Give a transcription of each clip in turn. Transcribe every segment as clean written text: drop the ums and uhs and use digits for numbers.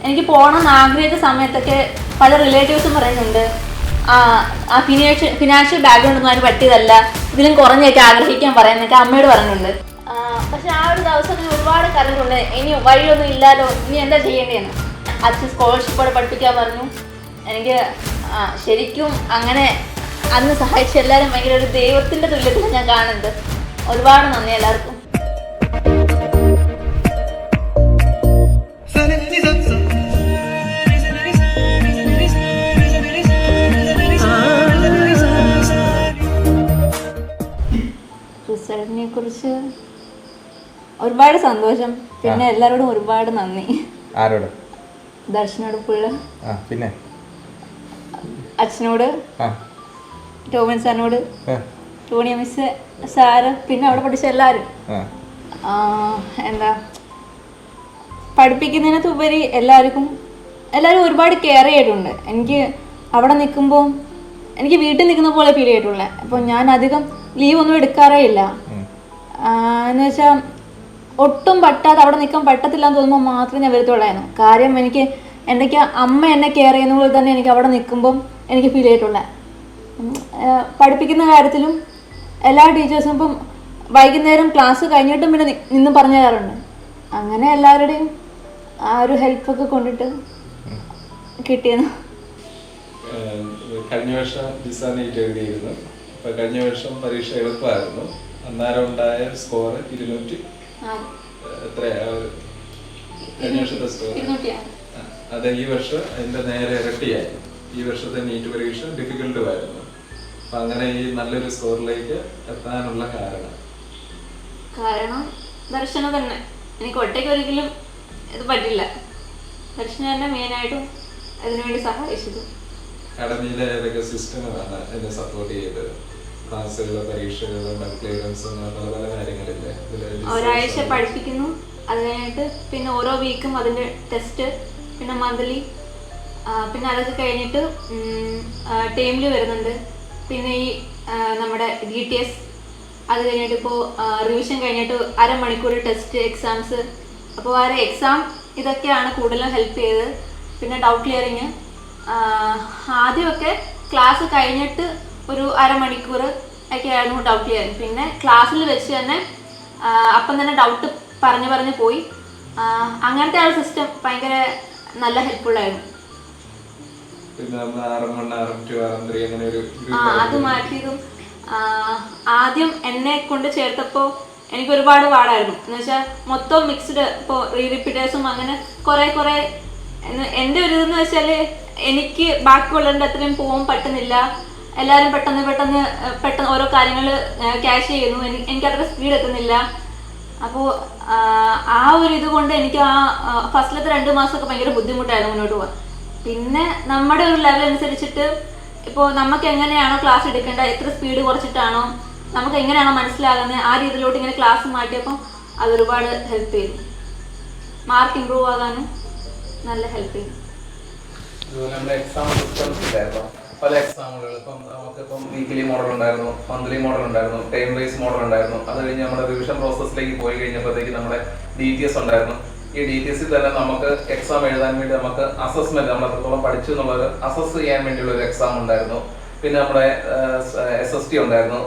എനിക്ക് പോകണം എന്ന് ആഗ്രഹിച്ച സമയത്തൊക്കെ പല റിലേറ്റീവ്സും പറയുന്നുണ്ട് ആ ഫിനാൻഷ്യൽ ബാക്ക്ഗ്രൗണ്ട് ഒന്നും അതിന് പറ്റിയതല്ല, ഇതിലും കുറഞ്ഞൊക്കെ ആഗ്രഹിക്കാൻ പറയുന്നൊക്കെ അമ്മയോട് പറഞ്ഞിട്ടുണ്ട്. പക്ഷെ ആ ഒരു ദിവസത്തിൽ ഒരുപാട് കരഞ്ഞിട്ടുണ്ട്, ഇനി വഴിയൊന്നും ഇല്ലാലോ, ഇനി എന്താ ചെയ്യേണ്ടതെന്ന്. അച്ഛൻ സ്കോളർഷിപ്പോടെ പഠിപ്പിക്കാൻ പറഞ്ഞു. എനിക്ക് ശരിക്കും അങ്ങനെ അന്ന് സഹായിച്ച എല്ലാവരും ഭയങ്കര ഒരു ദൈവത്തിൻ്റെ തുല്യത്തിൽ ഞാൻ കാണുന്നുണ്ട്. ഒരുപാട് നന്ദി എല്ലാവർക്കും. റിസൾട്ടിനെ കുറിച്ച് ഒരുപാട് സന്തോഷം, പിന്നെ എല്ലാവരോടും ഒരുപാട് നന്ദി. ആരോട്? ദർശനോട് ഫുള്ള്, പിന്നെ അച്ഛനോട്, ടോമിൻ സാറിനോട്, ടോണിയ മിസ്, സാറ്, പിന്നെ അവിടെ പഠിച്ച എല്ലാവരും. എന്താ പഠിപ്പിക്കുന്നതിനകത്തുപരി എല്ലാവരും ഒരുപാട് കെയർ ചെയ്തിട്ടുണ്ട്. എനിക്ക് അവിടെ നിൽക്കുമ്പോൾ എനിക്ക് വീട്ടിൽ നിൽക്കുന്ന പോലെ ഫീൽ ചെയ്തിട്ടുള്ളത്. അപ്പോൾ ഞാൻ അധികം ലീവ് ഒന്നും എടുക്കാറേ ഇല്ല. എന്ന് വെച്ചാൽ ഒട്ടും പറ്റാതെ അവിടെ നിൽക്കാൻ പറ്റത്തില്ല എന്ന് തോന്നുമ്പോൾ മാത്രമേ ഞാൻ വരത്തുള്ളായിരുന്നു. കാര്യം എനിക്ക് എന്തൊക്കെയാ അമ്മ എന്നെ കെയർ ചെയ്യുന്ന പോലെ തന്നെ എനിക്ക് അവിടെ നിൽക്കുമ്പം എനിക്ക് ഫീൽ ചെയ്തിട്ടുള്ളത്. പഠിപ്പിക്കുന്ന കാര്യത്തിലും എല്ലാ ടീച്ചേഴ്സും ഇപ്പം വൈകുന്നേരം ക്ലാസ് കഴിഞ്ഞിട്ടും പിന്നെ നിന്ന് പറഞ്ഞു തരാറുണ്ട്. അങ്ങനെ എല്ലാവരുടെയും ആ ഒരു ഹെൽപ്പൊക്കെ കൊണ്ടിട്ട് കിട്ടിയെന്ന്. കഴിഞ്ഞ വർഷം വിസ നീറ്റ് എഴുതിയിരുന്നു. അപ്പോൾ കഴിഞ്ഞ വർഷം പരീക്ഷ എളുപ്പമായിരുന്നു. അന്നേരം ഉണ്ടായ സ്കോർ 200 എത്രയാ കഴിഞ്ഞ വർഷത്തെ സ്കോർ? അത് ഈ വർഷം അതിൻ്റെ നേരെ ഇരട്ടിയായി. ഈ വർഷത്തെ നീറ്റ് പരീക്ഷ ഡിഫിക്കൽട്ടുമായിരുന്നു. അപ്പം അങ്ങനെ ഈ നല്ലൊരു സ്കോറിലേക്ക് എത്താനുള്ള കാരണം ദർശനം തന്നെ. എനിക്ക് ഒറ്റയ്ക്ക് ഒരിക്കലും ഇത് പറ്റില്ല. ദർശനം തന്നെ മെയിനായിട്ടും അതിനുവേണ്ടി സഹായിച്ചത്. അക്കാഡമിയിലെ ഏതൊക്കെ സിസ്റ്റങ്ങളാണ് എന്നെ സപ്പോർട്ട് ചെയ്തത്? ക്ലാസ്സുകൾ, പരീക്ഷകൾ, ക്ലിയറൻസ്, പല പല കാര്യങ്ങളില്ലേ? ഒരാഴ്ച പഠിപ്പിക്കുന്നു, അത് കഴിഞ്ഞിട്ട് പിന്നെ ഓരോ വീക്കും അതിൻ്റെ ടെസ്റ്റ്, പിന്നെ മന്ത്ലി, പിന്നെ അതൊക്കെ കഴിഞ്ഞിട്ട് ടൈമിൽ വരുന്നുണ്ട്. പിന്നെ ഈ നമ്മുടെ DTS, അത് കഴിഞ്ഞിട്ട് ഇപ്പോൾ റിവിഷൻ കഴിഞ്ഞിട്ട് അരമണിക്കൂർ ടെസ്റ്റ്, എക്സാംസ്. അപ്പോൾ ആ എക്സാം ഇതൊക്കെയാണ് കൂടുതലും ഹെൽപ്പ് ചെയ്തത്. പിന്നെ ഡൗട്ട് ക്ലിയറിങ് ആദ്യമൊക്കെ ക്ലാസ് കഴിഞ്ഞിട്ട് ഒരു അരമണിക്കൂർ ഒക്കെ ആയിരുന്നു ഡൗട്ട് ക്ലിയറിങ്. പിന്നെ ക്ലാസ്സിൽ വെച്ച് തന്നെ അപ്പം തന്നെ ഡൗട്ട് പറഞ്ഞു പോയി. അങ്ങനത്തെ ആ സിസ്റ്റം ഭയങ്കര നല്ല ഹെൽപ്ഫുള്ളായിരുന്നു. അത് മാറ്റിയതും ആദ്യം എന്നെ കൊണ്ട് ചേർത്തപ്പോൾ എനിക്ക് ഒരുപാട് പാടായിരുന്നു. എന്ന് വെച്ചാൽ മൊത്തം മിക്സ്ഡ്, ഇപ്പോൾ റിപ്പീറ്റേഴ്സും അങ്ങനെ കുറേ എൻ്റെ ഒരു ഇതെന്ന് വെച്ചാൽ എനിക്ക് ബാക്കിയുള്ളവരുടെ അത്രയും പോകാൻ പറ്റുന്നില്ല. എല്ലാവരും പെട്ടെന്ന് ഓരോ കാര്യങ്ങൾ ക്യാച്ച് ചെയ്യുന്നു, എനിക്ക് അത്ര സ്പീഡ് എത്തുന്നില്ല. അപ്പോൾ ആ ഒരു ഇതുകൊണ്ട് എനിക്ക് ഫസ്റ്റിലത്തെ 2 മാസമൊക്കെ ഭയങ്കര ബുദ്ധിമുട്ടായിരുന്നു മുന്നോട്ട് പോകാൻ. പിന്നെ നമ്മുടെ ഒരു ലെവൽ അനുസരിച്ചിട്ട് ഇപ്പോൾ നമുക്ക് എങ്ങനെയാണോ ക്ലാസ് എടുക്കേണ്ടത്, എത്ര സ്പീഡ് കുറച്ചിട്ടാണോ നമുക്ക് എങ്ങനെയാണോ മനസ്സിലാകുന്നത്, ആ രീതിയിലോട്ട് ഇങ്ങനെ ക്ലാസ് മാറ്റിയപ്പം അതൊരുപാട് ഹെൽപ്പ് ചെയ്തു. മാർക്ക് ഇമ്പ്രൂവ് ആകാനും നല്ല ഹെൽപ്പ് ചെയ്തു. പല എക്സാമുകൾ ഇപ്പം നമുക്കിപ്പം വീക്കിലി മോഡൽ ഉണ്ടായിരുന്നു, മന്ത്ലി മോഡൽ ഉണ്ടായിരുന്നു, ടൈം വൈസ് മോഡൽ ഉണ്ടായിരുന്നു. അത് കഴിഞ്ഞ് നമ്മുടെ റിവിഷൻ പ്രോസസ്സിലേക്ക് പോയി കഴിഞ്ഞപ്പോഴത്തേക്ക് നമ്മുടെ DTS ഉണ്ടായിരുന്നു. ഈ DTSൽ തന്നെ നമുക്ക് എക്സാം എഴുതാൻ വേണ്ടി നമുക്ക് അസസ്മെന്റ്, നമ്മൾ എത്രത്തോളം പഠിച്ചു എന്നുള്ളത് അസസ് ചെയ്യാൻ വേണ്ടിയുള്ള ഒരു എക്സാം ഉണ്ടായിരുന്നു. പിന്നെ നമ്മുടെ SST ഉണ്ടായിരുന്നു,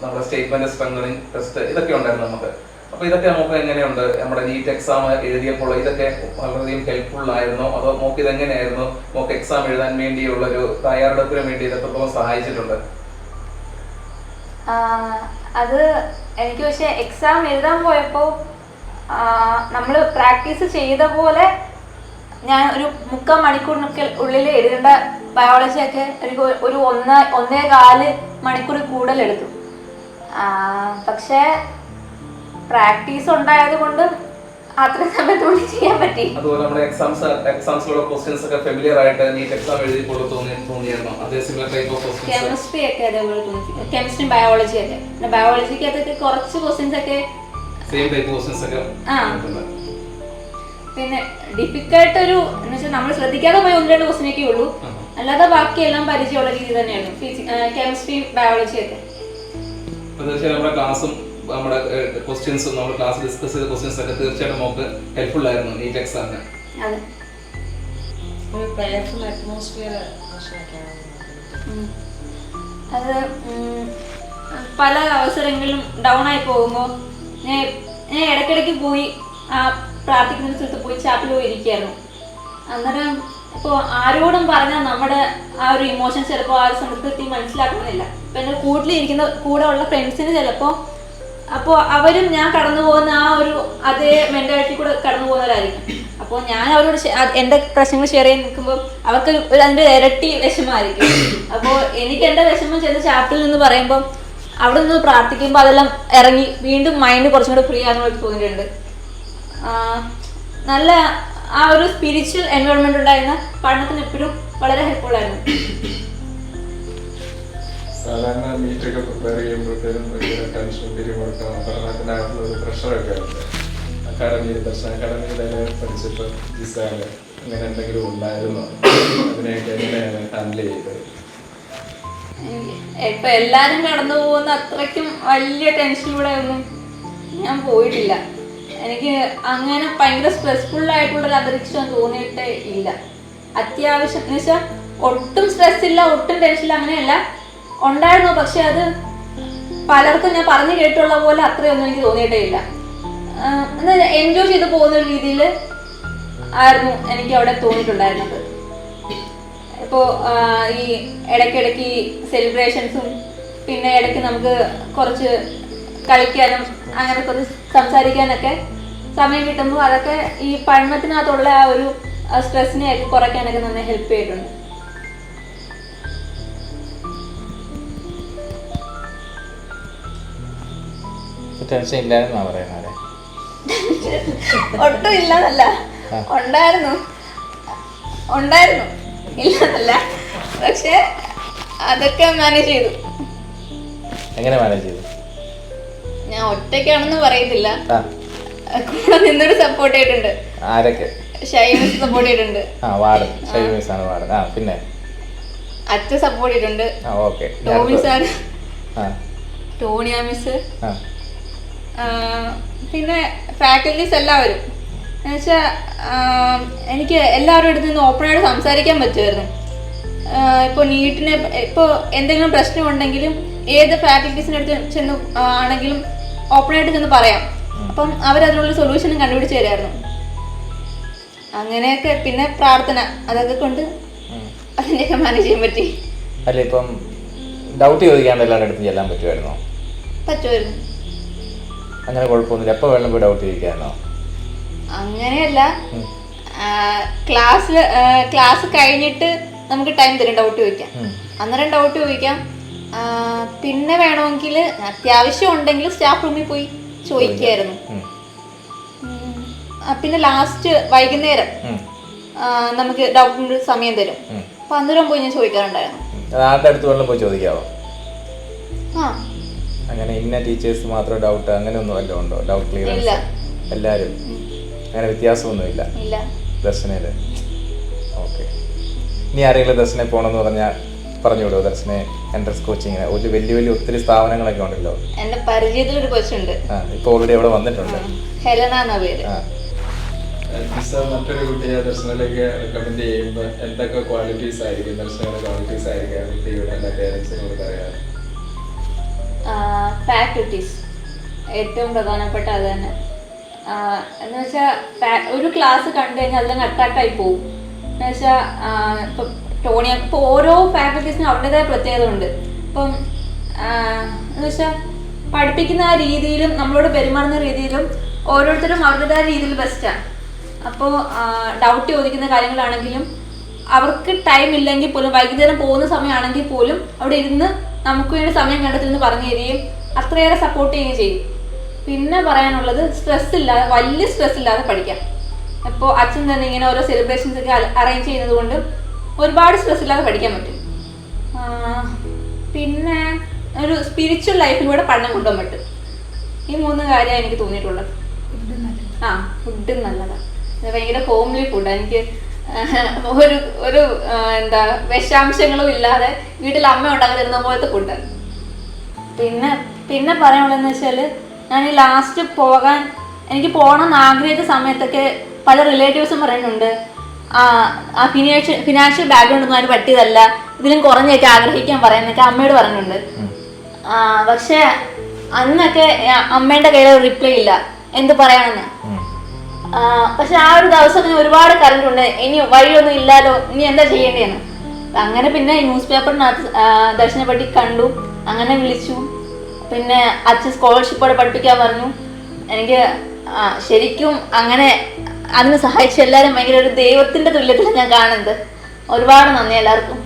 നമ്മുടെ സ്റ്റേറ്റ്മെന്റ് സ്ട്രെങ്തനിങ് ടെസ്റ്റ്, ഇതൊക്കെ ഉണ്ടായിരുന്നു നമുക്ക്. അപ്പൊ ഇതൊക്കെ നമുക്ക് എങ്ങനെയുണ്ട്? നമ്മുടെ നീറ്റ് എക്സാം എഴുതിയപ്പോൾ ഇതൊക്കെ വളരെയധികം ഹെൽപ്ഫുൾ ആയിരുന്നോ? അതോ നമുക്ക് ഇതെങ്ങനെയായിരുന്നു നമുക്ക് എക്സാം എഴുതാൻ വേണ്ടിയുള്ള ഒരു തയ്യാറെടുപ്പിന് വേണ്ടി ഇതൊക്കെ സഹായിച്ചിട്ടുണ്ട്? അത് എനിക്ക് പക്ഷെ എക്സാം എഴുതാൻ പോയപ്പോൾ നമ്മൾ പ്രാക്ടീസ് ചെയ്ത പോലെ ഞാൻ ഒരു 3/4 മണിക്കൂറിനൊക്കെ ഉള്ളിൽ എഴുതേണ്ട ബയോളജിയൊക്കെ ഒരു 1.25 മണിക്കൂർ കൂടുതൽ എടുത്തു. പക്ഷേ പ്രാക്ടീസ് ഉണ്ടായത് കൊണ്ട് അത്ര സമയത്തോടെ ചെയ്യാൻ പറ്റി. അതുപോലെ നമ്മുടെ എക്സാംസിലുള്ള ക്വസ്റ്റ്യൻസ് ഒക്കെ ഫെമിലിയർ ആയിട്ട് നീറ്റ് എക്സാം എഴുതിയപ്പോൾ തോന്നിയിരുന്നു. അതേ similar type of questions. Chemistry ഒക്കെ അതേപോലെ തോന്നി. കെമിസ്ട്രി, ബയോളജി ഒക്കെ. പിന്നെ ബയോളജിക്കകത്തൊക്കെ കുറച്ച് ക്വസ്റ്റ്യൻസ് ഒക്കെ സെയിം ടൈപ്പ് ക്വസ്റ്റ്യൻസ് ഒക്കെ. പിന്നെ ഡിഫിക്കൽട്ട് ഒരു എന്ന് വെച്ചാൽ നമ്മൾ ശ്രദ്ധിക്കാതെ പോയി 1-2 ക്വസ്റ്റ്യൻ ഒക്കെ ഉള്ളൂ. അല്ലാതെ ബാക്കിയെല്ലാം പരിചയമുള്ള രീതി തന്നെയാണ്. കെമിസ്ട്രി, ബയോളജി ഒക്കെ. തീർച്ചയായും നമ്മുടെ ക്ലാസ്സും നമ്മുടെ ക്വസ്റ്റ്യൻസും നമ്മൾ ക്ലാസ് ഡിസ്കസ് ചെയ്ത ക്വസ്റ്റ്യൻസ് ഒക്കെ തീർച്ചയായിട്ടും നമുക്ക് ഹെൽപ്ഫുൾ ആയിരുന്നു നീറ്റ് എക്സാമിന്. ഒരു പ്രയർഫുൾ അറ്റ്മോസ്ഫിയർ ഭക്ഷണമൊക്കെയാണ്. അത് പല അവസരങ്ങളിലും ഡൗൺ ആയി പോകുമ്പോൾ ഞാൻ ഇടയ്ക്കിടയ്ക്ക് പോയി ആ പ്രാർത്ഥിക്കുന്ന സ്ഥലത്ത് പോയി ചാപ്പിൽ പോയി ഇരിക്കുകയായിരുന്നു. അന്നേരം ഇപ്പോൾ ആരോടും പറഞ്ഞാൽ നമ്മുടെ ആ ഒരു ഇമോഷൻ ചിലപ്പോൾ ആ ഒരു സമയത്ത് മനസ്സിലാക്കുന്നില്ല. ഇപ്പം എൻ്റെ കൂട്ടിലിരിക്കുന്ന കൂടെ ഉള്ള ഫ്രണ്ട്സിന് ചിലപ്പോൾ അപ്പോൾ അവരും ഞാൻ കടന്നു പോകുന്ന ആ ഒരു അതേ മെൻറ്റാലിറ്റി കൂടെ കടന്നു പോകുന്നവരായിരിക്കും. അപ്പോൾ ഞാൻ അവരോട് എൻ്റെ പ്രശ്നങ്ങൾ ഷെയർ ചെയ്ത് നിൽക്കുമ്പോൾ അവർക്ക് അതിൻ്റെ ഇരട്ടി വിഷമമായിരിക്കും. അപ്പോൾ എനിക്ക് എൻ്റെ വിഷമം ചെന്ന് ചാപ്പിൽ നിന്ന് പറയുമ്പോൾ അവിടെ നിന്ന് പ്രാർത്ഥിക്കുമ്പോൾ അതെല്ലാം ഇറങ്ങി വീണ്ടും മൈൻഡ് കുറച്ചും കൂടെ ഫ്രീ ആണെന്ന് തോന്നിയിട്ടുണ്ട്. നല്ല ആ ഒരു സ്പിരിച്വൽ എൻവയോൺമെന്റ് ഉണ്ടായിരുന്ന പഠനത്തിന് എപ്പോഴും വളരെ ഹെൽപ്ഫുൾ ആയിരുന്നു. സാധാരണ മീറ്റൊക്കെ പ്രിപ്പയർ ചെയ്യുമ്പോഴത്തേനും ഭയങ്കര ടെൻഷൻ പിരിമുറുക്കം പഠനത്തിനായിട്ടുള്ള ഒരു പ്രഷറൊക്കെ ഉണ്ട്. ദർശന അക്കാഡമിയിൽ പഠിച്ചപ്പോൾ ജിസാല് അങ്ങനെ എന്തെങ്കിലും ഉണ്ടായിരുന്നോ? അതിനെയൊക്കെ എങ്ങനെയാണ് ഹാൻഡിൽ ചെയ്തത്? ഇപ്പൊ എല്ലാരും കടന്നു പോകുന്ന അത്രയ്ക്കും വലിയ ടെൻഷനിലൂടെ ഒന്നും ഞാൻ പോയിട്ടില്ല. എനിക്ക് അങ്ങനെ ഭയങ്കര സ്ട്രെസ്ഫുൾ ആയിട്ടുള്ളൊരു അന്തരീക്ഷം തോന്നിയിട്ടേ ഇല്ല. അത്യാവശ്യം എന്ന് വെച്ചാൽ ഒട്ടും സ്ട്രെസ് ഇല്ല, ഒട്ടും ടെൻഷനില്ല, അങ്ങനെയല്ല ഉണ്ടായിരുന്നു. പക്ഷെ അത് പലർക്കും ഞാൻ പറഞ്ഞു കേട്ടുള്ള പോലെ അത്രയൊന്നും എനിക്ക് തോന്നിയിട്ടേ ഇല്ല. എന്നാൽ എൻജോയ് ചെയ്ത് പോകുന്ന ഒരു രീതിയിൽ ആയിരുന്നു എനിക്ക് അവിടെ തോന്നിയിട്ടുണ്ടായിരുന്നത്. ഇപ്പോൾ ഈ ഇടയ്ക്കിടയ്ക്ക് സെലിബ്രേഷൻസും പിന്നെ ഇടയ്ക്ക് നമുക്ക് കുറച്ച് കളിക്കാനും അങ്ങനെ കുറച്ച് സംസാരിക്കാനൊക്കെ സമയം കിട്ടുമ്പോൾ അതൊക്കെ ഈ പഠനത്തിനകത്തുള്ള ആ ഒരു സ്ട്രെസ്സിനെയൊക്കെ കുറയ്ക്കാനൊക്കെ നന്നായി ഹെൽപ്പ് ചെയ്തിട്ടുണ്ട്. ടെൻഷൻ ഇല്ലായിരുന്നാ പറയുന്നത്? ഒട്ടും ഇല്ലാന്നല്ല, ഉണ്ടായിരുന്നു ഇല്ലാന്നല്ല, പക്ഷെ അതൊക്കെ മാനേജ് ചെയ്തു. എങ്ങനെ മാനേജ് ചെയ്തു? ഞാൻ ഒറ്റയ്ക്കാണെന്ന് പറയത്തില്ല, കൂടെ നിന്നൊരു സപ്പോർട്ട് ചെയ്തിട്ടുണ്ട്. ആരൊക്കെ? ഷൈമിസ് സപ്പോർട്ട് ചെയ്തിട്ടുണ്ട്. വാർഡൻ ഷൈമിസ് ആണ് വാർഡൻ. പിന്നെ അച്ഛൻ സപ്പോർട്ട് ചെയ്തിട്ടുണ്ട്. Okay. Tomy sir, Tonia miss, പിന്നെ ഫാക്കൽറ്റീസ് എല്ലാവരും. എന്നുവെച്ചാൽ എനിക്ക് എല്ലാവരുടെ അടുത്ത് നിന്ന് ഓപ്പണായിട്ട് സംസാരിക്കാൻ പറ്റുമായിരുന്നു. ഇപ്പോൾ നീറ്റിനെ ഇപ്പോൾ എന്തെങ്കിലും പ്രശ്നം ഉണ്ടെങ്കിലും ഏത് ഫാക്കൽറ്റീസിൻ്റെ അടുത്ത് ചെന്ന് ആണെങ്കിലും ഓപ്പണായിട്ട് ചെന്ന് പറയാം. അപ്പം അവരതിനുള്ള സൊല്യൂഷനും കണ്ടുപിടിച്ച് തരായിരുന്നു. അങ്ങനെയൊക്കെ. പിന്നെ പ്രാർത്ഥന, അതൊക്കെ കൊണ്ട് അതിനെയൊക്കെ മാനേജ് ചെയ്യാൻ പറ്റി. അല്ല, ഇപ്പം ഡൗട്ട് ചോദിക്കാണ്ട് എല്ലാവരുടെ അടുത്ത് ചെല്ലാൻ പറ്റുമായിരുന്നോ? പറ്റുമായിരുന്നു. അങ്ങനെ കുഴപ്പമൊന്നുമില്ല. എപ്പോൾ വേണം പോയി ഡൗട്ട് ചോദിക്കാമായിരുന്നോ? അങ്ങനെയല്ല, ക്ലാസ് കഴിഞ്ഞിട്ട് നമുക്ക് ടൈം തരും ഡൗട്ട് ചോദിക്കാം. അന്നേരം ഡൗട്ട് ചോദിക്കാം. പിന്നെ വേണമെങ്കിൽ അത്യാവശ്യം ഉണ്ടെങ്കിൽ സ്റ്റാഫ് റൂമിൽ പോയി ചോദിക്കായിരുന്നു. പിന്നെ ലാസ്റ്റ് വൈകുന്നേരം നമുക്ക് ഡൗട്ടിന് സമയം തരും. അപ്പൊ അന്നേരം പോയി ഞാൻ ചോദിക്കാറുണ്ടായിരുന്നു. അടുത്ത് പോയി ചോദിക്കാവോ? അങ്ങനെ ഇന്ന ടീച്ചേഴ്സ് മാത്രം ഡൗട്ട് അങ്ങനെ ഒന്നും വല്ലതും ഉണ്ടോ? ഡൗട്ട് ക്ലിയറൻസ് എല്ലാവരും അങ്ങനെ വ്യത്യാസമൊന്നുമില്ല ദർശനയില്? ഓക്കെ. ഇനി ആരെങ്കിലും ദർശനയിൽ പോകണമെന്ന് പറഞ്ഞാൽ പറഞ്ഞു വിടുമോ? ദർശന എൻട്രൻസ് കോച്ചിങ്ങിന് ഒരു വലിയ ഒത്തിരി സ്ഥാപനങ്ങളൊക്കെ ഉണ്ടല്ലോ. എന്റെ പരിചയത്തിലൊരു കൊച്ചുണ്ട്, ഇപ്പൊ ഓൾറെഡി അവിടെ വന്നിട്ടുണ്ട്. ഹെലന എന്ന പേര്. മറ്റൊരു കുട്ടിയെ ദർശനയിലേക്ക് റെക്കമെൻഡ് ചെയ്യുമ്പോൾ എന്തൊക്കെ ക്വാളിറ്റീസ് ആയിരിക്കും, ദർശനയുടെ ക്വാളിറ്റീസ് ആയിരിക്കും കുട്ടിയുടെ എല്ലാ പേരൻസിനോട് പറയാറ്? ഫാക്കൽറ്റീസ് ഏറ്റവും പ്രധാനപ്പെട്ട അത് തന്നെ. എന്ന് വെച്ചാൽ ഒരു ക്ലാസ് കണ്ടു കഴിഞ്ഞാൽ അതിലങ്ങ് അട്രാക്റ്റായി പോകും. എന്ന് വെച്ചാൽ ഇപ്പം ടോണിയ ഇപ്പോൾ ഓരോ ഫാക്കൽറ്റീസിനും അവരുടേതായ പ്രത്യേകത ഉണ്ട്. ഇപ്പം എന്ന് വെച്ചാൽ പഠിപ്പിക്കുന്ന ആ രീതിയിലും നമ്മളോട് പെരുമാറുന്ന രീതിയിലും ഓരോരുത്തരും അവരുടേതായ രീതിയിൽ ബെസ്റ്റാണ്. അപ്പോൾ ഡൗട്ട് ചോദിക്കുന്ന കാര്യങ്ങളാണെങ്കിലും അവർക്ക് ടൈം ഇല്ലെങ്കിൽ പോലും വൈകുന്നേരം പോകുന്ന സമയമാണെങ്കിൽ പോലും അവിടെ ഇരുന്ന് നമുക്ക് വേണ്ടി സമയം കണ്ടെത്തുമെന്ന് പറഞ്ഞു തരികയും അത്രയേറെ സപ്പോർട്ട് ചെയ്യുകയും ചെയ്യും. പിന്നെ പറയാനുള്ളത് വലിയ സ്ട്രെസ് ഇല്ലാതെ പഠിക്കാം. ഇപ്പോൾ അച്ഛൻ തന്നെ ഇങ്ങനെ ഓരോ സെലിബ്രേഷൻസ് ഒക്കെ അറേഞ്ച് ചെയ്യുന്നത് കൊണ്ട് ഒരുപാട് സ്ട്രെസ് ഇല്ലാതെ പഠിക്കാൻ പറ്റും. പിന്നെ ഒരു സ്പിരിച്വൽ ലൈഫിലൂടെ പഠനം കൊണ്ടുപോകാൻ പറ്റും. ഈ 3 കാര്യമാണ് എനിക്ക് തോന്നിയിട്ടുള്ളത്. ഫുഡ് നല്ലതാണ്, ഭയങ്കര ഹോംലി ഫുഡാണ്. എനിക്ക് ഒരു എന്താ വിഷാംശങ്ങളും ഇല്ലാതെ വീട്ടിൽ അമ്മ ഉണ്ടാക്കി തരുന്ന പോലത്തെ ഫുഡാണ്. പിന്നെ പറയാനുള്ളതെന്ന് വെച്ചാൽ ഞാൻ ഈ ലാസ്റ്റ് എനിക്ക് പോകണം എന്ന് ആഗ്രഹിച്ച സമയത്തൊക്കെ പല റിലേറ്റീവ്സും പറയുന്നുണ്ട് ആ ഫിനാൻഷ്യൽ ബാക്ക്ഗ്രൗണ്ട് ഒന്നും അതിന് പറ്റിയതല്ല, ഇതിലും കുറഞ്ഞൊക്കെ ആഗ്രഹിക്കാൻ പറയാന്നൊക്കെ അമ്മയോട് പറഞ്ഞിട്ടുണ്ട്. പക്ഷെ അന്നൊക്കെ അമ്മേന്റെ കയ്യിൽ റിപ്ലൈ ഇല്ല എന്ത് പറയാണെന്ന്. പക്ഷെ ആ ഒരു ദിവസം ഞാൻ ഒരുപാട് കറങ്ങിട്ടുണ്ട്, ഇനി വഴിയൊന്നും ഇല്ലാലോ, ഇനി എന്താ ചെയ്യേണ്ടതെന്ന്. അങ്ങനെ പിന്നെ ന്യൂസ് പേപ്പറിനകത്ത് ദർശനെ പറ്റി കണ്ടു, അങ്ങനെ വിളിച്ചു. പിന്നെ അച്ഛൻ സ്കോളർഷിപ്പോടെ പഠിപ്പിക്കാൻ പറഞ്ഞു. എനിക്ക് ശരിക്കും അങ്ങനെ അതിന് സഹായിച്ച എല്ലാവരും ഭയങ്കര ഒരു ദൈവത്തിന്റെ തുല്യത്തിൽ ഞാൻ കാണുന്നത്. ഒരുപാട് നന്ദി എല്ലാവർക്കും.